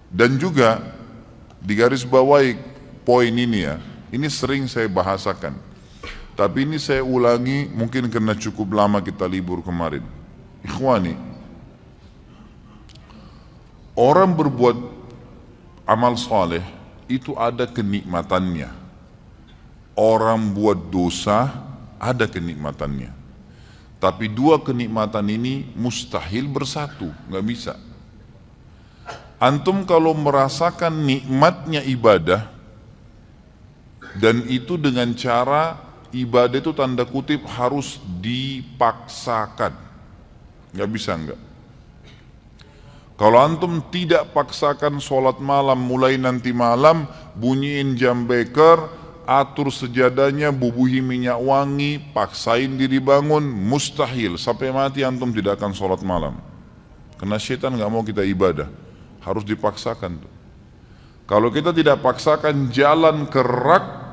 Dan juga di garis bawahi poin ini ya, ini sering saya bahasakan. Tapi ini saya ulangi mungkin karena cukup lama kita libur kemarin. Ikhwani, orang berbuat amal soleh itu ada kenikmatannya. Orang buat dosa ada kenikmatannya. Tapi dua kenikmatan ini mustahil bersatu, nggak bisa. Antum kalau merasakan nikmatnya ibadah dan itu dengan cara ibadah itu tanda kutip harus dipaksakan, nggak bisa nggak. Kalau antum tidak paksakan sholat malam mulai nanti malam, bunyiin jam beker, atur sejadahnya, bubuhi minyak wangi, paksain diri bangun, mustahil. Sampai mati antum tidak akan sholat malam. Karena syaitan nggak mau kita ibadah, harus dipaksakan. Kalau kita tidak paksakan jalan ke rak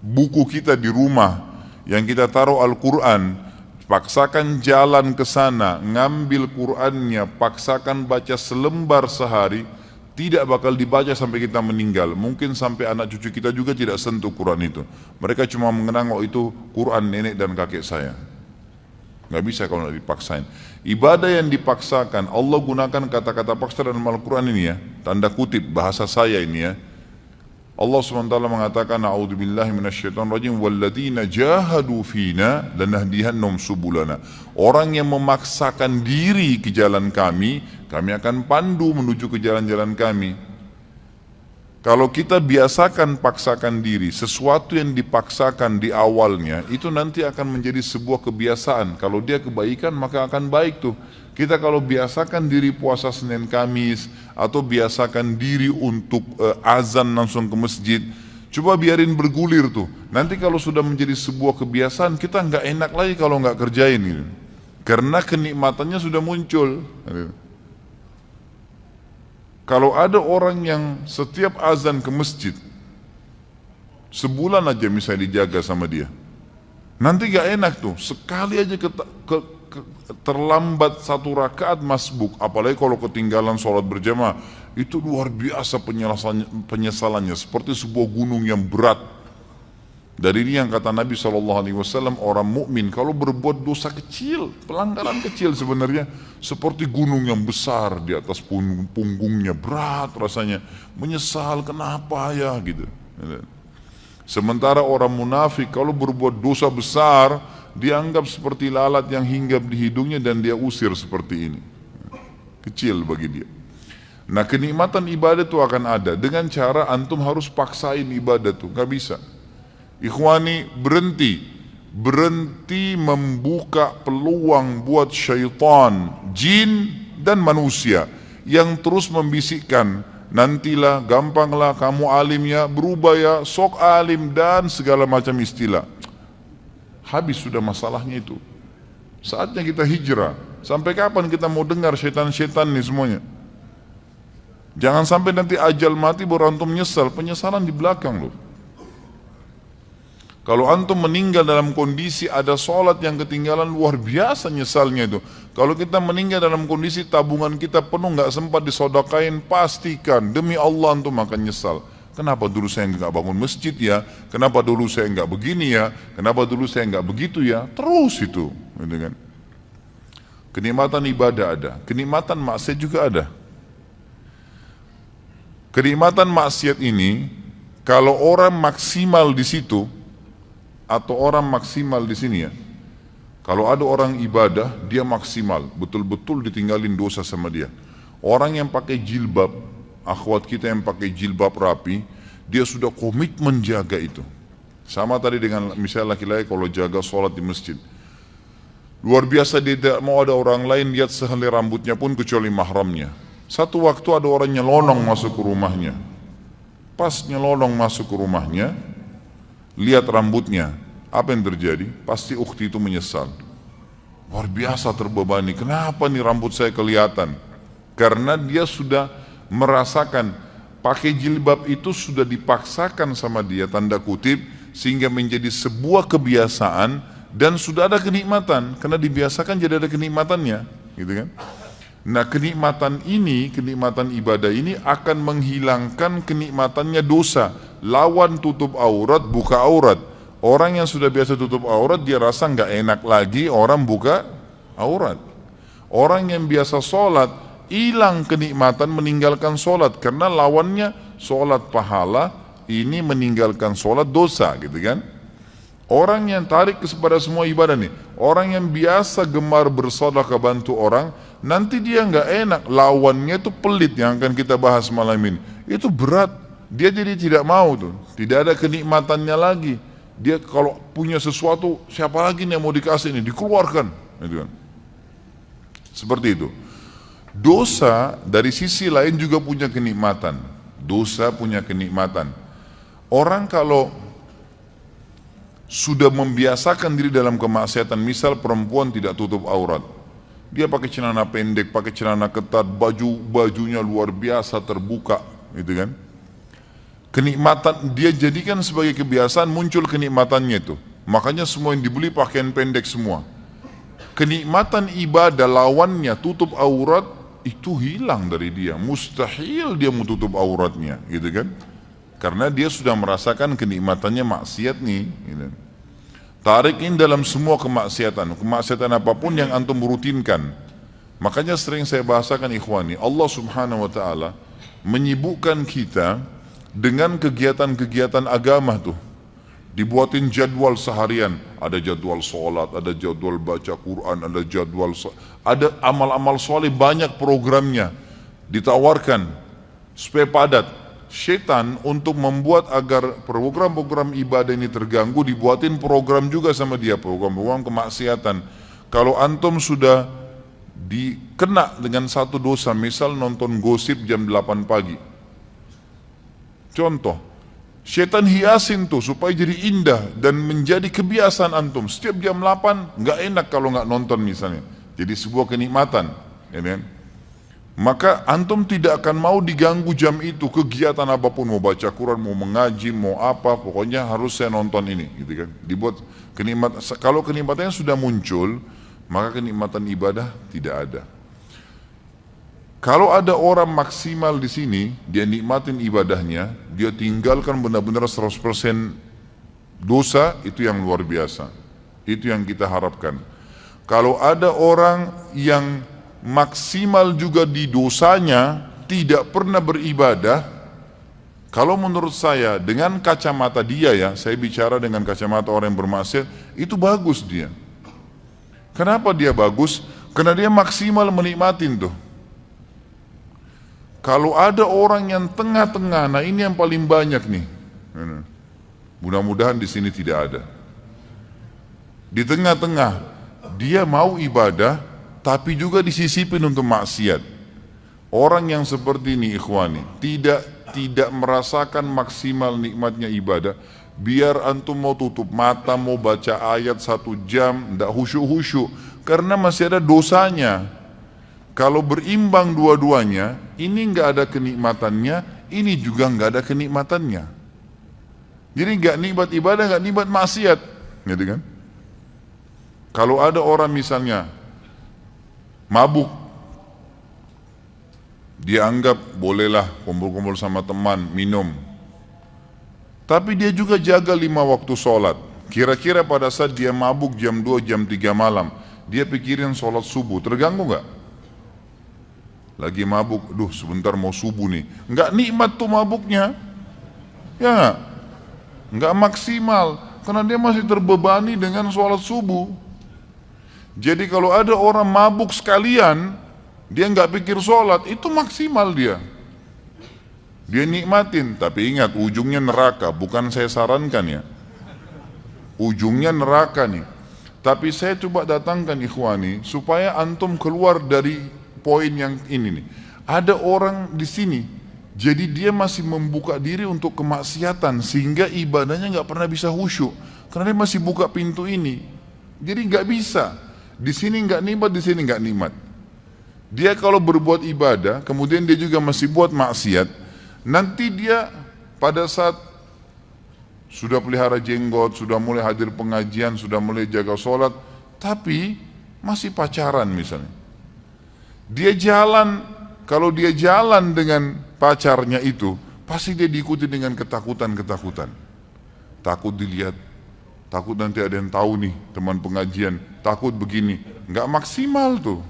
buku kita di rumah yang kita taruh Al-Quran, paksakan jalan ke sana, ngambil Qurannya, paksakan baca selembar sehari, tidak bakal dibaca sampai kita meninggal. Mungkin sampai anak cucu kita juga tidak sentuh Quran itu. Mereka cuma mengenang, oh itu Quran nenek dan kakek saya. Nggak bisa kalau nggak dipaksain. Ibadah yang dipaksakan, Allah gunakan kata-kata paksa dalam Al-Quran ini ya, tanda kutip bahasa saya ini ya. Allah SWT mengatakan, a'udzubillahi minasyaitonirrajim, walladzina jahadu fina lanahdihannahum subulana. Orang yang memaksakan diri ke jalan kami akan pandu menuju ke jalan-jalan kami. Kalau kita biasakan paksakan diri, sesuatu yang dipaksakan di awalnya, itu nanti akan menjadi sebuah kebiasaan. Kalau dia kebaikan, maka akan baik tuh. Kita kalau biasakan diri puasa Senin Kamis, atau biasakan diri untuk azan langsung ke masjid, coba biarin bergulir tuh. Nanti kalau sudah menjadi sebuah kebiasaan, kita nggak enak lagi kalau nggak kerjain gitu. Karena kenikmatannya sudah muncul. Kalau ada orang yang setiap azan ke masjid, sebulan aja misalnya dijaga sama dia, nanti gak enak tuh, sekali aja terlambat satu rakaat masbuk, apalagi kalau ketinggalan sholat berjamaah, itu luar biasa penyesalannya, seperti sebuah gunung yang berat. Dari ini yang kata Nabi SAW, orang mukmin kalau berbuat dosa kecil, pelanggaran kecil sebenarnya, seperti gunung yang besar di atas punggungnya, berat rasanya, menyesal kenapa ya gitu. Sementara orang munafik kalau berbuat dosa besar, dianggap seperti lalat yang hinggap di hidungnya dan dia usir seperti ini. Kecil bagi dia. Nah, kenikmatan ibadah itu akan ada dengan cara antum harus paksain ibadah tuh, gak bisa. Ikhwani, berhenti membuka peluang buat syaitan, jin dan manusia yang terus membisikkan, nantilah, gampanglah kamu alim ya, berubah ya, sok alim dan segala macam istilah. Habis sudah masalahnya itu. Saatnya kita hijrah. Sampai kapan kita mau dengar syaitan-syaitan nih semuanya? Jangan sampai nanti ajal mati baru antum menyesal, penyesalan di belakang loh. Kalau antum meninggal dalam kondisi ada sholat yang ketinggalan, luar biasa nyesalnya itu. Kalau kita meninggal dalam kondisi tabungan kita penuh nggak sempat disodakain, pastikan demi Allah antum akan nyesal. Kenapa dulu saya nggak bangun masjid ya? Kenapa dulu saya nggak begini ya? Kenapa dulu saya nggak begitu ya? Terus itu, gitu kan? Kenikmatan ibadah ada, kenikmatan maksiat juga ada. Kenikmatan maksiat ini, kalau orang maksimal di situ, atau orang maksimal di sini ya. Kalau ada orang ibadah, dia maksimal, betul-betul ditinggalin dosa sama dia. Orang yang pakai jilbab, akhwat kita yang pakai jilbab rapi, dia sudah komitmen jaga itu. Sama tadi dengan misalnya laki-laki kalau jaga sholat di masjid. Luar biasa, dia tidak mau ada orang lain lihat sehelai rambutnya pun kecuali mahramnya. Satu waktu ada orang nyelonong masuk ke rumahnya. Pas nyelonong masuk ke rumahnya, lihat rambutnya, apa yang terjadi? Pasti ukhti itu menyesal. Luar biasa terbebani, kenapa nih rambut saya kelihatan? Karena dia sudah merasakan pakai jilbab itu sudah dipaksakan sama dia, tanda kutip, sehingga menjadi sebuah kebiasaan dan sudah ada kenikmatan. Karena dibiasakan jadi ada kenikmatannya, gitu kan? Nah kenikmatan ini, kenikmatan ibadah ini akan menghilangkan kenikmatannya dosa. Lawan tutup aurat, buka aurat. Orang yang sudah biasa tutup aurat, dia rasa nggak enak lagi orang buka aurat. Orang yang biasa sholat, hilang kenikmatan meninggalkan sholat. Karena lawannya sholat pahala, ini meninggalkan sholat dosa gitu kan. Orang yang tarik kepada semua ibadah nih, orang yang biasa gemar bersedekah bantu orang, nanti dia nggak enak, lawannya itu pelit yang akan kita bahas malam ini. Itu berat, dia jadi tidak mau tuh, tidak ada kenikmatannya lagi. Dia kalau punya sesuatu, siapa lagi nih yang mau dikasih ini, dikeluarkan, gitu kan. Seperti itu. Dosa dari sisi lain juga punya kenikmatan. Dosa punya kenikmatan. Orang kalau sudah membiasakan diri dalam kemaksiatan, misal perempuan tidak tutup aurat, dia pakai celana pendek, pakai celana ketat, bajunya luar biasa terbuka, gitu kan. Kenikmatan dia jadikan sebagai kebiasaan, muncul kenikmatannya itu. Makanya semua yang dibeli pakaian pendek semua. Kenikmatan ibadah lawannya tutup aurat itu hilang dari dia. Mustahil dia mau tutup auratnya, gitu kan. Karena dia sudah merasakan kenikmatannya maksiat nih, gitu. Tarikin dalam semua kemaksiatan, kemaksiatan apapun yang antum rutinkan. Makanya sering saya bahasakan ikhwani, Allah subhanahu wa ta'ala menyibukkan kita dengan kegiatan-kegiatan agama tuh. Dibuatin jadwal seharian, ada jadwal sholat, ada jadwal baca Quran, ada jadwal, ada amal-amal soleh, banyak programnya ditawarkan supaya padat. Syaitan untuk membuat agar program-program ibadah ini terganggu, dibuatin program juga sama dia, program-program kemaksiatan. Kalau antum sudah dikena dengan satu dosa, misal nonton gosip jam 8 pagi, contoh, syaitan hiasin tuh supaya jadi indah dan menjadi kebiasaan antum. Setiap jam 8 nggak enak kalau nggak nonton misalnya, jadi sebuah kenikmatan, ya kan? Maka antum tidak akan mau diganggu jam itu, kegiatan apapun, mau baca Quran, mau mengaji, mau apa, pokoknya harus saya nonton ini, gitu kan. Dibuat kenikmatan. Kalau kenikmatannya sudah muncul, maka kenikmatan ibadah tidak ada. Kalau ada orang maksimal di sini, dia nikmatin ibadahnya, dia tinggalkan benar-benar 100% dosa, itu yang luar biasa. Itu yang kita harapkan. Kalau ada orang yang maksimal juga di dosanya, tidak pernah beribadah, kalau menurut saya dengan kacamata dia ya, saya bicara dengan kacamata orang yang bermaksiat, itu bagus dia. Kenapa dia bagus? Karena dia maksimal menikmatin tuh. Kalau ada orang yang tengah-tengah, nah ini yang paling banyak nih. Mudah-mudahan di sini tidak ada. Di tengah-tengah, dia mau ibadah, tapi juga disisipin untuk maksiat. Orang yang seperti ini ikhwani, tidak merasakan maksimal nikmatnya ibadah. Biar antum mau tutup mata, mau baca ayat 1 jam, tidak khusyuk-khusyuk, karena masih ada dosanya. Kalau berimbang dua-duanya, ini nggak ada kenikmatannya, ini juga nggak ada kenikmatannya. Jadi nggak nikmat ibadah, nggak nikmat maksiat, gitu kan? Kalau ada orang misalnya mabuk, dia anggap bolehlah kumpul-kumpul sama teman, minum. Tapi dia juga jaga 5 waktu sholat. Kira-kira pada saat dia mabuk jam 2, jam 3 malam, dia pikirin sholat subuh, terganggu nggak? Lagi mabuk, duh sebentar mau subuh nih. Nggak nikmat tuh mabuknya. Ya nggak maksimal, karena dia masih terbebani dengan sholat subuh. Jadi kalau ada orang mabuk sekalian, dia nggak pikir sholat, itu maksimal dia. Dia nikmatin, tapi ingat ujungnya neraka, bukan saya sarankan ya. Ujungnya neraka nih. Tapi saya coba datangkan ikhwani, supaya antum keluar dari poin yang ini nih. Ada orang di sini, jadi dia masih membuka diri untuk kemaksiatan, sehingga ibadahnya nggak pernah bisa khusyuk, karena dia masih buka pintu ini. Jadi nggak bisa. Di sini nggak nikmat, di sini nggak nikmat. Dia kalau berbuat ibadah, kemudian dia juga masih buat maksiat, nanti dia pada saat sudah pelihara jenggot, sudah mulai hadir pengajian, sudah mulai jaga sholat, tapi masih pacaran misalnya. Dia jalan, kalau dia jalan dengan pacarnya itu, pasti dia diikuti dengan ketakutan-ketakutan. Takut dilihat, takut nanti ada yang tahu nih teman pengajian, takut begini, nggak maksimal tuh.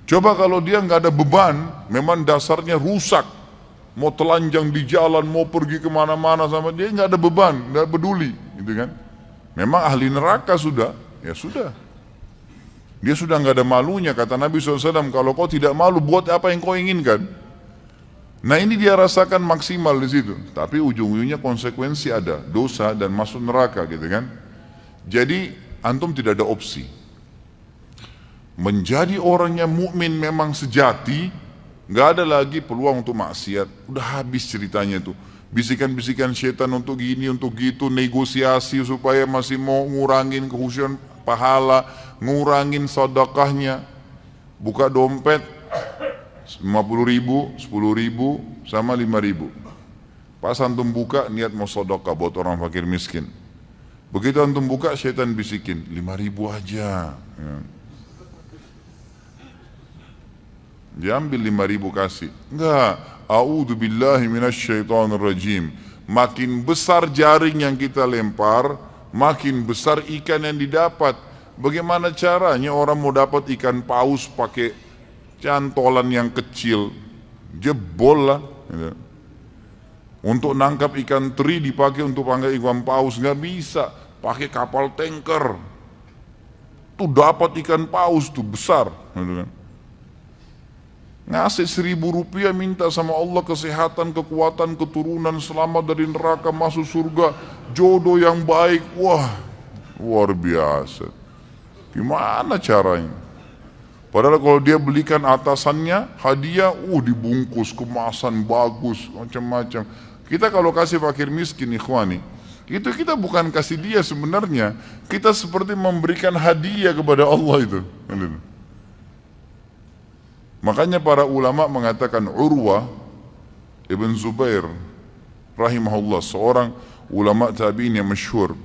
Coba kalau dia nggak ada beban, memang dasarnya rusak, mau telanjang di jalan, mau pergi kemana-mana sama dia nggak ada beban, nggak peduli, gitu kan? Memang ahli neraka sudah, ya sudah. Dia sudah nggak ada malunya, kata Nabi SAW, kalau kau tidak malu, buat apa yang kau inginkan. Nah ini dia rasakan maksimal di situ, tapi ujung-ujungnya konsekuensi ada, dosa dan masuk neraka gitu kan. Jadi antum tidak ada opsi. Menjadi orang yang mukmin memang sejati, nggak ada lagi peluang untuk maksiat. Udah habis ceritanya tuh. Bisikan-bisikan setan untuk gini, untuk gitu, negosiasi supaya masih mau ngurangin kehusuan pahala, ngurangin sedekahnya, buka dompet 50.000, 10.000, sama 5.000. Pas antum buka niat mau sedekah buat orang fakir miskin. Begitu antum buka setan bisikin 5.000 aja. Ya. Diambil 5.000 kasih. Enggak. A'udzubillahi minasyaitonirrajim. Makin besar jaring yang kita lempar, makin besar ikan yang didapat. Bagaimana caranya orang mau dapat ikan paus pakai cantolan yang kecil? Jebol lah. Untuk nangkap ikan teri dipakai untuk panggil ikan paus, nggak bisa. Pakai kapal tanker. Tuh dapat ikan paus tuh besar. Ngasih 1.000 rupiah minta sama Allah kesehatan, kekuatan, keturunan, selamat dari neraka, masuk surga, jodoh yang baik. Wah, luar biasa. Gimana caranya? Padahal kalau dia belikan atasannya hadiah, dibungkus, kemasan bagus, macam-macam. Kita kalau kasih fakir miskin, ikhwani, itu kita bukan kasih dia sebenarnya. Kita seperti memberikan hadiah kepada Allah itu. Makanya para ulama mengatakan, Urwah Ibn Zubair rahimahullah, seorang ulama tabi'in yang masyhur,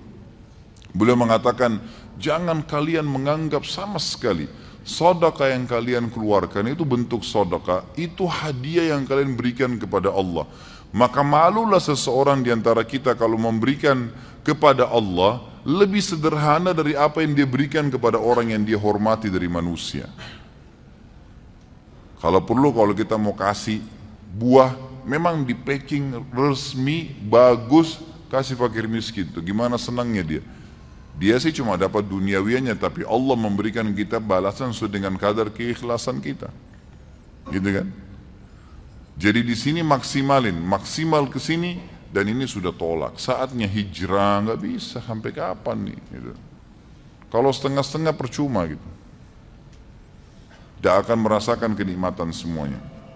beliau mengatakan, jangan kalian menganggap sama sekali sedekah yang kalian keluarkan itu bentuk sedekah, itu hadiah yang kalian berikan kepada Allah. Maka malulah seseorang di antara kita kalau memberikan kepada Allah lebih sederhana dari apa yang dia berikan kepada orang yang dia hormati dari manusia. Kalau perlu, kalau kita mau kasih buah, memang di packing resmi, bagus, kasih fakir miskin. Tuh gimana senangnya dia. Dia sih cuma dapat duniawianya, tapi Allah memberikan kita balasan sesuai dengan kadar keikhlasan kita. Gitu kan? Jadi di sini maksimalin, maksimal ke sini, dan ini sudah tolak. Saatnya hijrah, nggak bisa sampai kapan nih? Gitu. Kalau setengah-setengah percuma gitu. Tidak akan merasakan kenikmatan semuanya.